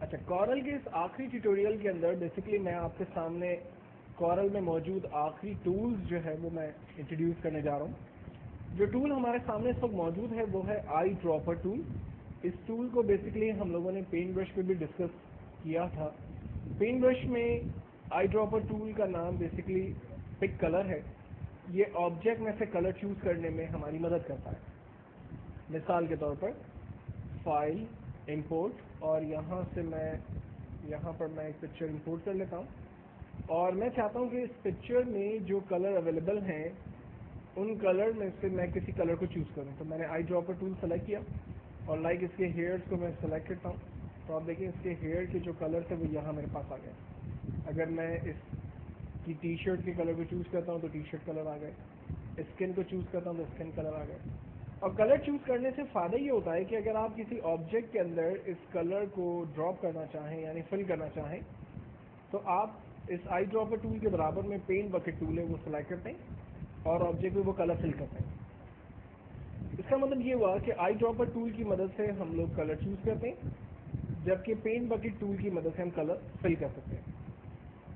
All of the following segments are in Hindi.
अच्छा, कॉरल के इस आखिरी ट्यूटोरियल के अंदर बेसिकली मैं आपके सामने कॉरल में मौजूद आखिरी टूल्स जो है वो मैं इंट्रोड्यूस करने जा रहा हूँ। जो टूल हमारे सामने इस वक्त मौजूद है वो है आई ड्रॉपर टूल। इस टूल को बेसिकली हम लोगों ने पेंट ब्रश पे भी डिस्कस किया था। पेंट ब्रश में आई ड्रॉपर टूल का नाम बेसिकली पिक कलर है। ये ऑब्जेक्ट में से कलर चूज़ करने में हमारी मदद करता है। मिसाल के तौर पर फाइल, इंपोर्ट, और यहाँ पर मैं एक पिक्चर इंपोर्ट कर लेता हूँ और मैं चाहता हूँ कि इस पिक्चर में जो कलर अवेलेबल हैं उन कलर में से मैं किसी कलर को चूज़ करूँ। तो मैंने आई ड्रॉपर टूल सेलेक्ट किया और लाइक इसके हेयर्स को मैं सेलेक्ट करता हूँ। तो आप देखें इसके हेयर के जो कलर थे वो यहाँ मेरे पास आ गए। अगर मैं इसकी टी शर्ट के कलर को चूज़ करता हूँ तो टी शर्ट कलर आ गए, स्किन को चूज़ करता हूँ तो स्किन कलर आ गए। और कलर चूज़ करने से फ़ायदा ये होता है कि अगर आप किसी ऑब्जेक्ट के अंदर इस कलर को ड्रॉप करना चाहें यानी फिल करना चाहें तो आप इस आई ड्रॉपर टूल के बराबर में पेंट बकेट टूल है वो सिलेक्ट करते हैं और ऑब्जेक्ट में वो कलर फिल करते हैं। इसका मतलब ये हुआ कि आई ड्रॉपर टूल की मदद से हम लोग कलर चूज़ करते हैं, जबकि पेंट बकेट टूल की मदद से हम कलर फिल कर सकते हैं।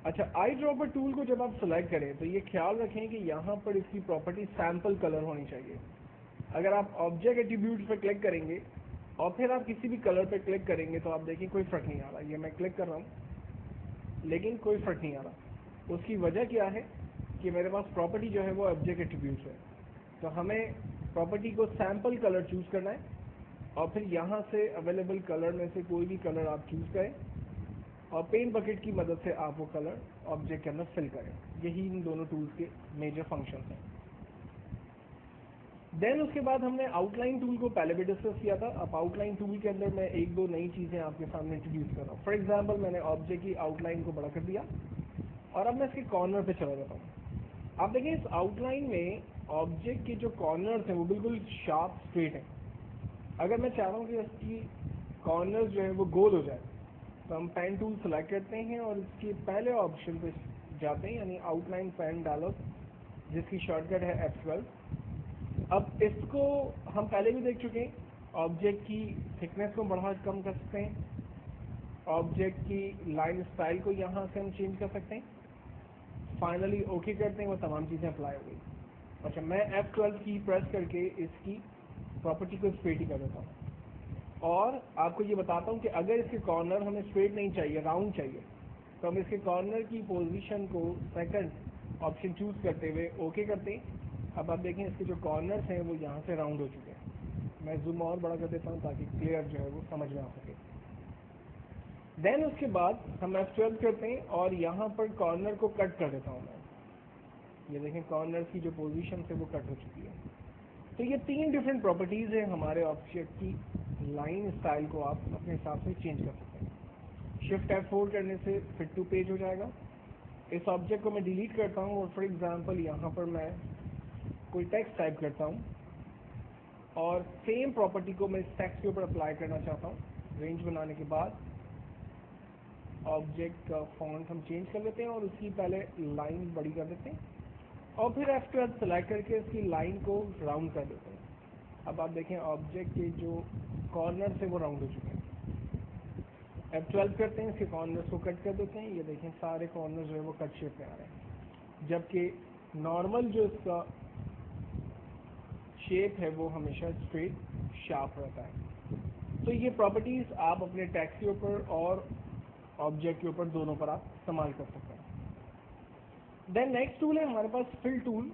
अच्छा, आई ड्रॉपर टूल को जब आप सेलेक्ट करें तो ये ख्याल रखें कि यहाँ पर इसकी प्रॉपर्टी सैम्पल कलर होनी चाहिए। अगर आप ऑब्जेक्ट एट्रीब्यूट्स पर क्लिक करेंगे और फिर आप किसी भी कलर पर क्लिक करेंगे तो आप देखें कोई फ़र्क नहीं आ रहा। ये मैं क्लिक कर रहा हूँ लेकिन कोई फ़र्क नहीं आ रहा। उसकी वजह क्या है कि मेरे पास प्रॉपर्टी जो है वो ऑब्जेक्ट एट्रीब्यूट्स है। तो हमें प्रॉपर्टी को सैम्पल कलर चूज़ करना है और फिर यहाँ से अवेलेबल कलर में से कोई भी कलर आप चूज़ करें और पेंट बकेट की मदद से आप वो कलर ऑब्जेक्ट के अंदर फिल करें। यही इन दोनों टूल्स के मेजर फंक्शंस हैं। देन उसके बाद हमने आउटलाइन टूल को पहले भी डिस्कस किया था। अब आउटलाइन टूल के अंदर मैं एक दो नई चीज़ें आपके सामने इंट्रोड्यूस कर रहा हूँ। फॉर एग्जांपल मैंने ऑब्जेक्ट की आउटलाइन को बड़ा कर दिया और अब मैं इसके कॉर्नर पे चला जाता हूँ। आप देखें इस आउटलाइन में ऑब्जेक्ट के जो कॉर्नर्स हैं वो बिल्कुल शार्प स्ट्रेट हैं। अगर मैं चाह रहा हूँ कि इसकी कॉर्नर्स जो है वो गोल हो जाए तो हम पेन टूल सेलेक्ट करते हैं और इसके पहले ऑप्शन पे जाते हैं यानी आउटलाइन पेन डायलॉग, जिसकी शॉर्टकट है F12। अब इसको हम पहले भी देख चुके हैं। ऑब्जेक्ट की थिकनेस को बढ़ा कम कर सकते हैं, ऑब्जेक्ट की लाइन स्टाइल को यहाँ से हम चेंज कर सकते हैं, फाइनली ओके करते हैं, वो तमाम चीज़ें अप्लाई हो गई। अच्छा, मैं F12 की प्रेस करके इसकी प्रॉपर्टी को स्ट्रेट ही कर देता हूँ और आपको ये बताता हूँ कि अगर इसके कॉर्नर हमें स्ट्रेट नहीं चाहिए, राउंड चाहिए, तो हम इसके कॉर्नर की पोजीशन को सेकंड ऑप्शन चूज़ करते हुए ओके करते हैं। अब आप देखें इसके जो कॉर्नर्स हैं वो यहाँ से राउंड हो चुके हैं। मैं जूम और बड़ा कर देता हूँ ताकि क्लियर जो है वो समझ में आ सके। देन उसके बाद हम F12 करते हैं और यहाँ पर कॉर्नर को कट कर देता हूँ मैं। ये देखें कॉर्नर की जो पोजीशन है वो कट हो चुकी है। तो ये तीन डिफरेंट प्रॉपर्टीज़ हैं हमारे ऑब्जेक्ट की। लाइन स्टाइल को आप अपने हिसाब से चेंज कर सकते हैं। शिफ्ट F4 करने से फिट टू पेज हो जाएगा। इस ऑब्जेक्ट को मैं डिलीट करता हूँ और फॉर एग्जांपल यहाँ पर मैं कोई टेक्स्ट टाइप करता हूँ और सेम प्रॉपर्टी को मैं इस टेक्स्ट के ऊपर अप्लाई करना चाहता हूँ। रेंज बनाने के बाद ऑब्जेक्ट का फॉन्ट हम चेंज कर लेते हैं और उसकी पहले लाइन बड़ी कर देते हैं और फिर F12 सेलेक्ट करके इसकी लाइन को राउंड कर देते हैं। अब आप देखें ऑब्जेक्ट के जो कॉर्नर से वो राउंड हो चुके हैं। F12 करते हैं, इसके कॉर्नर्स को कट कर देते हैं। ये देखें सारे कॉर्नर जो है वो कट शेप में आ रहे हैं, जबकि नॉर्मल जो इसका शेप है वो हमेशा स्ट्रेट शार्प रहता है। तो ये प्रॉपर्टीज़ आप अपने टेक्स्ट के ऊपर और ऑब्जेक्ट के ऊपर दोनों पर आप इस्तेमाल कर सकते हैं। देन नेक्स्ट टूल है हमारे पास फिल टूल।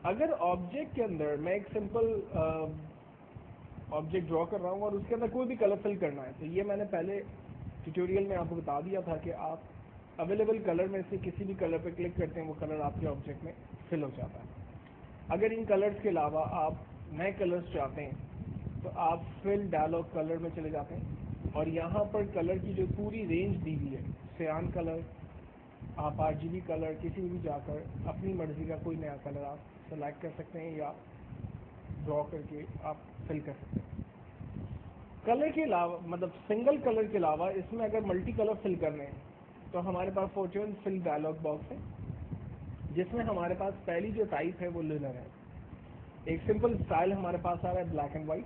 अगर ऑब्जेक्ट के अंदर मैं एक सिंपल ऑब्जेक्ट ड्रॉ कर रहा हूँ और उसके अंदर कोई भी कलर फिल करना है तो ये मैंने पहले ट्यूटोरियल में आपको बता दिया था कि आप अवेलेबल कलर में से किसी भी कलर पर क्लिक करते हैं वो कलर आपके ऑब्जेक्ट में फिल हो जाता है। अगर इन कलर्स के अलावा आप नए कलर्स चाहते हैं तो आप फिल डायलॉग कलर में चले जाते हैं और यहाँ पर कलर की जो पूरी रेंज दी हुई है, सियान कलर, आप RGB कलर, किसी भी जाकर अपनी मर्ज़ी का कोई नया कलर आप सेलेक्ट कर सकते हैं या ड्रॉ करके आप फिल कर सकते हैं। कलर के अलावा मतलब सिंगल कलर के अलावा इसमें अगर मल्टी कलर फिल करने हैं तो हमारे पास फॉर्चून फिल डायलॉग बॉक्स है, जिसमें हमारे पास पहली जो टाइप है वो लिनर है। एक सिंपल स्टाइल हमारे पास आ रहा है ब्लैक एंड वाइट।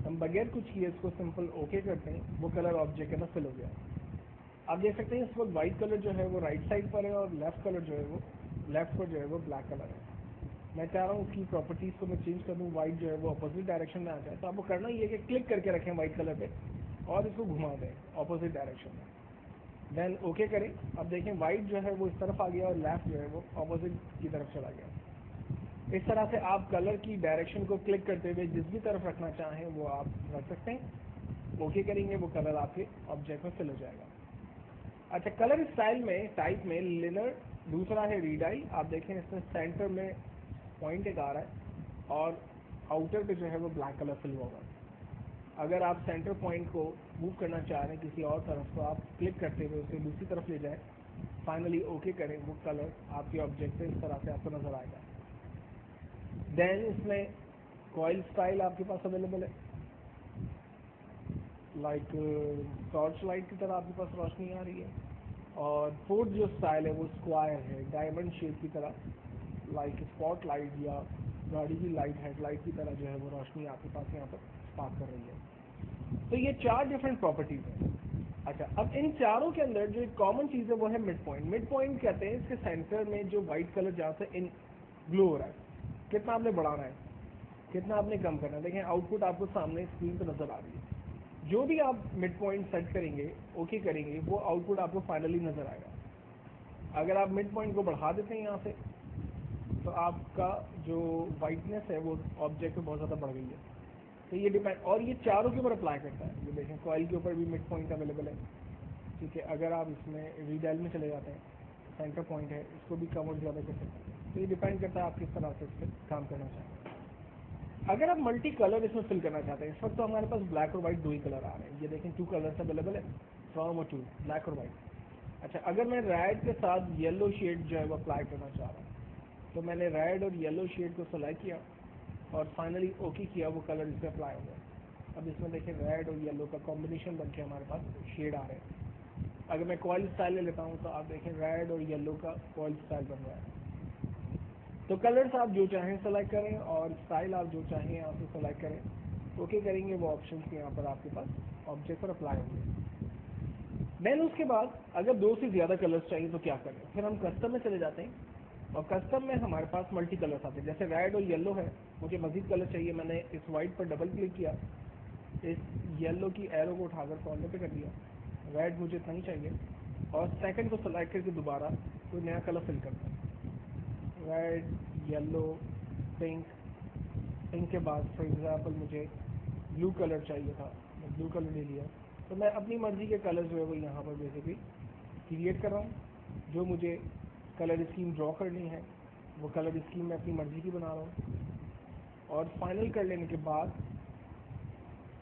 हम बगैर कुछ किए इसको सिंपल ओके करते हैं, वो कलर ऑब्जेक्ट के अंदर फिल हो गया। आप देख सकते हैं इस वक्त वाइट कलर जो है वो राइट साइड पर है और लेफ्ट कलर जो है वो लेफ्ट पर जो है वो ब्लैक कलर है। मैं चाह रहा हूँ उसकी प्रॉपर्टीज़ को मैं चेंज कर दूँ, वाइट जो है वो अपोजिट डायरेक्शन में आ जाए। तो आपको करना ये है कि क्लिक करके रखें वाइट कलर पे और इसको घुमा दें अपोजिट डायरेक्शन में, देन ओके करें। अब देखें वाइट जो है वो इस तरफ आ गया और लेफ्ट जो है वो अपोजिट की तरफ चला गया। इस तरह से आप कलर की डायरेक्शन को क्लिक करते हुए जिस भी तरफ रखना चाहें वो आप रख सकते हैं। ओके करेंगे वो कलर आपके ऑब्जेक्ट में फिल हो जाएगा। अच्छा, कलर स्टाइल में टाइप में लिनर, दूसरा है रीडाई। आप देखें इसमें सेंटर में पॉइंट एक आ रहा है और आउटर पे जो है वो ब्लैक कलर फिल होगा। अगर आप सेंटर पॉइंट को मूव करना चाह रहे हैं किसी और तरफ तो आप क्लिक करते हुए उसे दूसरी तरफ ले जाएं, फाइनली ओके करें, वो कलर आपके ऑब्जेक्ट पे इस तरह से आपको नजर आएगा। देन इसमें कॉइल स्टाइल आपके पास अवेलेबल है, लाइक टॉर्च लाइट की तरह आपके पास रोशनी आ रही है। और फोर्थ जो स्टाइल है वो स्क्वायर है, डायमंड शेप की तरह, लाइक स्पॉट लाइट या गाड़ी की लाइट हेडलाइट की तरह जो है वो रोशनी आपके पास यहाँ पर स्पार्क कर रही है। तो ये 4 डिफरेंट प्रॉपर्टीज हैं। अच्छा, अब इन चारों के अंदर जो एक कॉमन चीज़ है वो है मिड पॉइंट। मिड पॉइंट कहते हैं इसके सेंटर में जो वाइट कलर जहाँ से इन ग्लो हो रहा है, कितना आपने बढ़ाना है, कितना आपने कम करना है। देखें आउटपुट आपको सामने स्क्रीन पर नजर आ रही है। जो भी आप मिड पॉइंट सेट करेंगे, ओके करेंगे, वो आउटपुट आपको फाइनली नजर आएगा। अगर आप मिड पॉइंट को बढ़ा देते हैं यहाँ से तो आपका जो वाइटनेस है वो ऑब्जेक्ट में बहुत ज़्यादा बढ़ गई है। तो ये डिपेंड, और ये चारों के ऊपर अप्लाई करता है। ये देखें कॉइल के ऊपर भी मिड पॉइंट अवेलेबल है, ठीक है। अगर आप इसमें रीडायल में चले जाते हैं, सेंटर पॉइंट है, इसको भी कम और ज़्यादा कर सकते हैं। तो ये डिपेंड करता है आप किस तरह से इस पर काम करना चाहते हैं। अगर आप मल्टी कलर इसमें फिल करना चाहते हैं, इस वक्त तो हमारे पास ब्लैक और वाइट 2 ही कलर आ रहे हैं। ये देखें 2 कलर्स अवेलेबल है, फ्रॉम और टू, ब्लैक और वाइट। अच्छा, अगर मैं रेड के साथ येलो शेड जो है वो अप्लाई करना चाह रहा हूँ तो मैंने रेड और येलो शेड को सेलेक्ट किया और फाइनली ओके किया, वो कलर इस पर अप्लाई हो गया। अब इसमें देखें रेड और येलो का कॉम्बिनेशन बन के हमारे पास शेड आ रहे हैं। अगर मैं कॉइल स्टाइल ले लेता हूँ तो आप देखें रेड और येलो का कॉइल स्टाइल बन रहा है। तो कलर्स आप जो चाहें सेलेक्ट करें और स्टाइल आप जो चाहें यहाँ से सेलेक्ट करें, ओके करेंगे, वो ऑप्शन यहाँ पर आपके पास ऑब्जेक्ट पर अप्लाई होंगे। देन उसके बाद अगर 2 से ज़्यादा कलर्स चाहिए तो क्या करें, फिर हम कस्टम में चले जाते हैं और कस्टम में हमारे पास मल्टी कलर्स आते हैं। जैसे रेड और येलो है, मुझे मजीद कलर चाहिए, मैंने इस वाइट पर डबल क्लिक किया, इस येलो की एरो को उठाकर कॉर्नर पे कर दिया, रेड मुझे इतना ही चाहिए, और सेकंड को सेलेक्ट करके दोबारा कोई नया कलर फिल करता है, रेड, येलो, पिंक। पिंक के बाद फॉर एग्जांपल मुझे ब्लू कलर चाहिए था, मैं ब्लू कलर ले लिया। तो मैं अपनी मर्ज़ी के कलर जो है वो यहाँ पर बेसिकली क्रिएट कर रहा हूँ। जो मुझे कलर स्कीम ड्रॉ करनी है वो कलर स्कीम मैं अपनी मर्ज़ी की बना रहा हूँ, और फाइनल कर लेने के बाद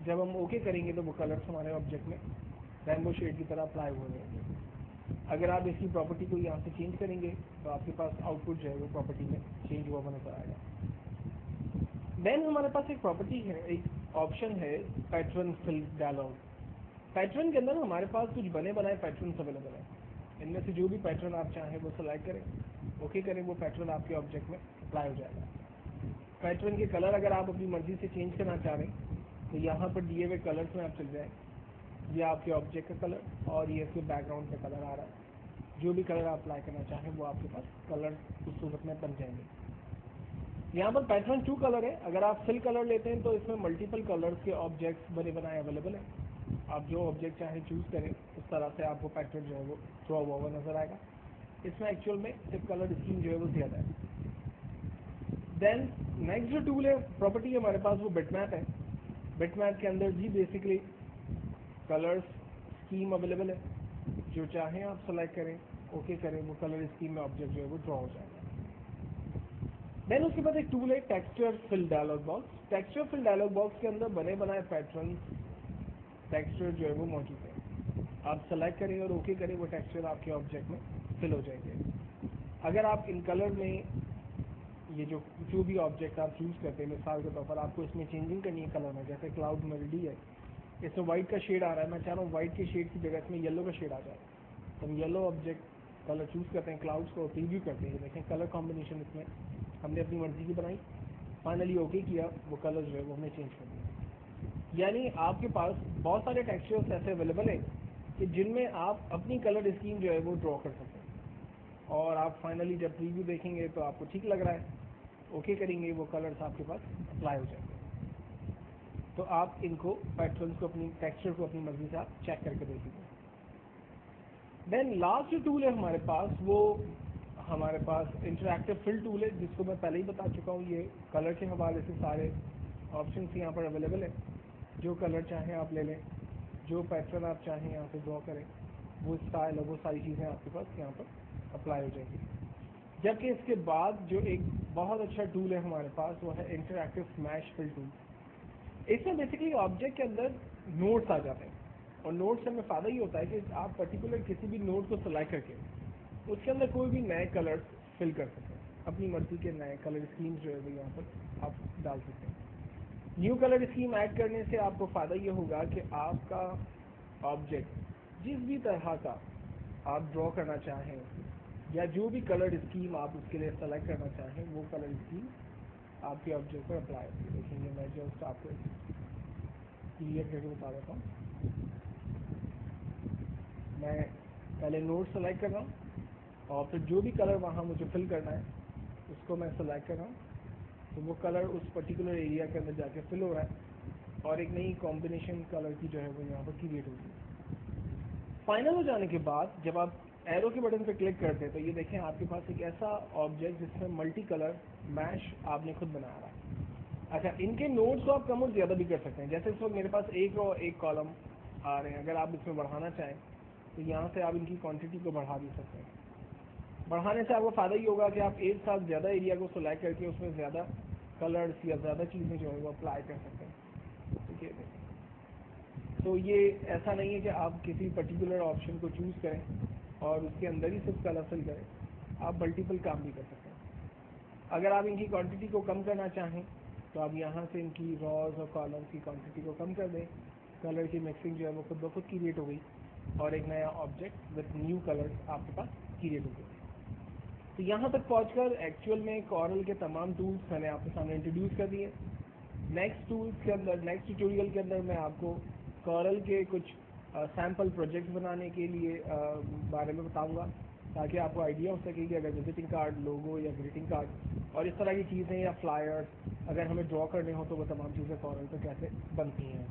जब हम ओके करेंगे तो वो कलर्स हमारे ऑब्जेक्ट में रेनबो शेड की तरह अप्लाई हो जाएंगे। अगर आप इसकी प्रॉपर्टी को यहाँ से चेंज करेंगे तो आपके पास आउटपुट जो है वो प्रॉपर्टी में चेंज हुआ नजर आएगा। देन हमारे पास एक प्रॉपर्टी है, एक ऑप्शन है पैटर्न फिल डायलॉग। पैटर्न के अंदर हमारे पास कुछ बने बनाए पैटर्न अवेलेबल है। इनमें से जो भी पैटर्न आप चाहें वो सेलेक्ट करें, ओके करें, वो पैटर्न आपके ऑब्जेक्ट में अप्लाई हो जाएगा। पैटर्न के कलर अगर आप अपनी मर्जी से चेंज करना चाह रहे हैं तो यहाँ पर दिए हुए कलर्स में आप चल जाएँ। ये आपके ऑब्जेक्ट का कलर और ये इसके बैकग्राउंड का कलर आ रहा है। जो भी कलर आप अप्लाई करना चाहें वो आपके पास कलर उस सूरत में बन जाएंगे। यहाँ पर पैटर्न 2 कलर है। अगर आप फिल कलर लेते हैं तो इसमें मल्टीपल कलर्स के ऑब्जेक्ट्स बने बनाए अवेलेबल है। आप जो ऑब्जेक्ट चाहें चूज करें, उस तरह से आपको पैटर्न जो है वो ड्रॉ हुआ नजर आएगा। इसमें एक्चुअल में सिर्फ कलर स्कीम जो है वो ज़्यादा है। देन नेक्स्ट जो टूल है, प्रॉपर्टी हमारे पास, वो बिटमैप है। बिटमैप के अंदर भी बेसिकली कलर्स स्कीम अवेलेबल है। जो चाहें आप सेलेक्ट करें, ओके करें, वो कलर स्कीम में ऑब्जेक्ट जो है वो ड्रॉ हो जाएगा। देन उसके बाद एक टूल है texture fill dialog box. Texture fill dialog box के अंदर बने बनाए पैटर्न टेक्सचर जो है वो मौजूद है। आप सेलेक्ट करें और ओके करें, वो टेक्सचर आपके ऑब्जेक्ट में फिल हो जाएंगे। अगर आप इन कलर में ये जो भी ऑब्जेक्ट आप चूज करते हैं, मिसाल के तौर पर आपको इसमें चेंजिंग करनी है कलर में, जैसे क्लाउड मेलोडी है, इसमें वाइट का शेड आ रहा है, मैं चाह रहा हूँ वाइट के शेड की जगह इसमें येलो का शेड आ जाए, तो हम येलो ऑब्जेक्ट कलर चूज करते हैं, क्लाउड्स को प्रीव्यू करते हैं, देखें कलर कॉम्बिनेशन इसमें हमने अपनी मर्जी की बनाई, फाइनली ओके किया, वो कलर जो है वो हमने चेंज कर दिया। यानी आपके पास बहुत सारे टेक्सचर्स ऐसे अवेलेबल है कि जिनमें आप अपनी कलर स्कीम जो है वो ड्रॉ कर सकते हैं, और आप फाइनली जब प्रीव्यू देखेंगे तो आपको ठीक लग रहा है, ओके करेंगे, वो कलर्स आपके पास अप्लाई हो जाएंगे। तो आप इनको पैटर्न्स को, अपनी टेक्सचर को अपनी मर्जी से आप चेक करके देखेंगे। देन लास्ट जो टूल है हमारे पास, वो हमारे पास इंटरैक्टिव फिल टूल है, जिसको मैं पहले ही बता चुका हूँ। ये कलर के हवाले से सारे ऑप्शंस यहाँ पर अवेलेबल है। जो कलर चाहें आप ले लें, जो पैटर्न आप चाहें यहाँ पे ड्रॉ करें, वो स्टाइल और वो सारी चीज़ें आपके पास यहाँ पर अप्लाई हो जाएंगी। जबकि इसके बाद जो एक बहुत अच्छा टूल है हमारे पास, वो है इंटरैक्टिव स्मैश फिल टूल। इसमें बेसिकली ऑब्जेक्ट के अंदर नोट्स आ जाते हैं, और नोट्स से हमें फ़ायदा ये होता है कि आप पर्टिकुलर किसी भी नोट को सिलेक्ट करके उसके अंदर कोई भी नए कलर फिल कर सकते हैं। अपनी मर्जी के नए कलर स्कीम्स जो है वो यहाँ पर आप डाल सकते हैं। न्यू कलर स्कीम ऐड करने से आपको फ़ायदा ये होगा कि आपका ऑब्जेक्ट जिस भी तरह का आप ड्रॉ करना चाहें, या जो भी कलर स्कीम आप उसके लिए सेलेक्ट करना चाहें, वो कलर स्कीम आपके ऑब्जेक्ट पर अप्लाई होगी। देखेंगे, मैं जस्ट आपको क्लियर करके बता देता हूँ। मैं पहले नोट सेलेक्ट कर रहा हूँ, और फिर जो भी कलर वहाँ मुझे फिल करना है उसको मैं सेलेक्ट कर रहा हूँ, तो वो कलर उस पर्टिकुलर एरिया के अंदर जाके फिल हो रहा है, और एक नई कॉम्बिनेशन कलर की जो है वो यहाँ पर क्रिएट होगी। फाइनल हो जाने के बाद जब आप एरो के बटन पर क्लिक करते हैं, तो ये देखें आपके पास एक ऐसा ऑब्जेक्ट जिसमें मल्टी कलर मैश आपने खुद बनाया है। अच्छा, इनके नोट्स को आप कम और ज़्यादा भी कर सकते हैं। जैसे इस वक्त मेरे पास एक रो एक कॉलम आ रहे हैं, अगर आप इसमें बढ़ाना चाहें तो यहाँ से आप इनकी क्वांटिटी को बढ़ा भी सकते हैं। बढ़ाने से आपको फ़ायदा ही होगा कि आप एक साथ ज़्यादा एरिया को सिलेक्ट करके उसमें ज़्यादा कलर्स या ज़्यादा चीज़ें जो है वो अप्लाई कर सकते हैं। ठीक है, तो ये ऐसा नहीं है कि आप किसी पर्टिकुलर ऑप्शन को चूज़ करें और उसके अंदर ही सिर्फ कलर फिल करें, आप मल्टीपल काम भी कर सकते हैं। अगर आप इनकी क्वांटिटी को कम करना चाहें तो आप यहाँ से इनकी रॉज और कॉलम्स की क्वांटिटी को कम कर दें, कलर की मिक्सिंग जो है वो खुद ब खुद क्रिएट हो गई, और एक नया ऑब्जेक्ट विद न्यू कलर्स आपके पास क्रिएट हो गई। तो यहाँ तक पहुँचकर एक्चुअल में कॉरल के तमाम टूल्स मैंने आपके सामने इंट्रोड्यूस कर दिए। नेक्स्ट टूल्स के अंदर, नेक्स्ट ट्यूटोरियल के अंदर मैं आपको कॉरल के कुछ सैम्पल प्रोजेक्ट्स बनाने के लिए बारे में बताऊंगा, ताकि आपको आइडिया हो सके कि अगर विजिटिंग कार्ड, लोगो या ग्रीटिंग कार्ड और इस तरह की चीज़ें या फ्लायर्स अगर हमें ड्रॉ करने हो तो वो तमाम चीज़ें कॉरल पे कैसे बनती हैं।